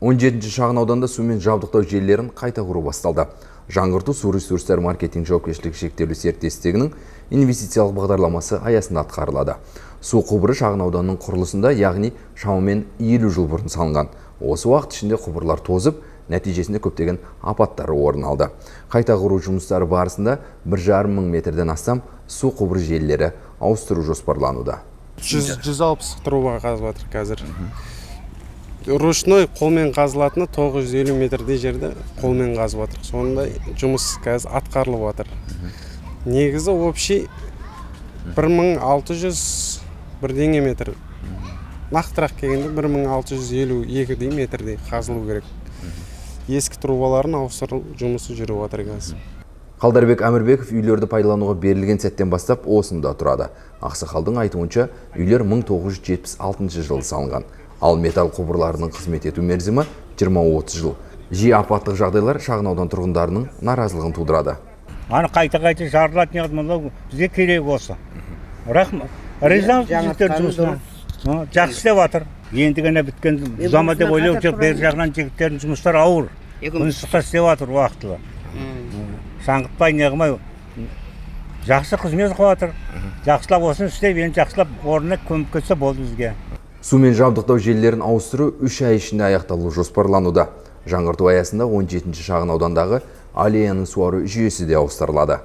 17 шағын ауданда сумен жабдықтау желілерін қайта құру басталды. Жаңғырту су ресурстар маркетинг жауапкершілігі шектеулі серіктестігінің инвестициялық бағдарламасы аясында атқарылады. Су құбыры шағын ауданның құрылысында, яғни шамамен 50 жыл бұрын салынған. Осы уақыт ішінде құбырлар тозып, нәтижесінде көптеген апаттары орын алды. Қайта құру жұмыстары барысында 1,5 мың метрден астам су құбыры желілері ауыстыру жоспарлануда. 160 труба қазып жатыр қазір. Ручной қолмен қазылатыны 950 метрдей жерде қолмен қазып жатыр. Сондай жұмыс қазір атқарылып жатыр. Негізі общий 1600 бірдеңе метр. Нақтырақ келгенде 1652 метрдей қазылу керек. Ескі трубаларын ауыстыру жұмысы жүріп жатыр қазір. Қалдарбек Әмірбеков үйлерді пайдалануға берілген сәттен бастап осында тұрады. Ақсақалдың айтуынша үйлер 1976 жылы салынған. Ал металл құбырларының қызмет ету мерзімі 20-30 жыл. Жиі апаттық жағдайлар шағын аудан тұрғындарының наразылығын тудырады. Аны қайта-қайта жарылатын еді, бізге керек осы. Рахмет. Ризамыз жұмысына. Жақсы істеп жатыр. Енді ғана біткен ұзама деп ойлау жоқ, бер жағынан жігіттердің жұмыстары ауыр. Үнсізді істеп жатыр уақытылы. Саңғытпай, неғымай, жақсы қызмет қылып жатыр. Жақсылап осын істеп, енді жақсылап орнына көміп кетсе болды бізге. Сумен жабдықтау желілерін ауыстыру 3 ай ішінде аяқталу жоспарлануда. Жаңғырту аясында 17 шағын аудандағы аллеяның суару жүйесі де ауыстырылады.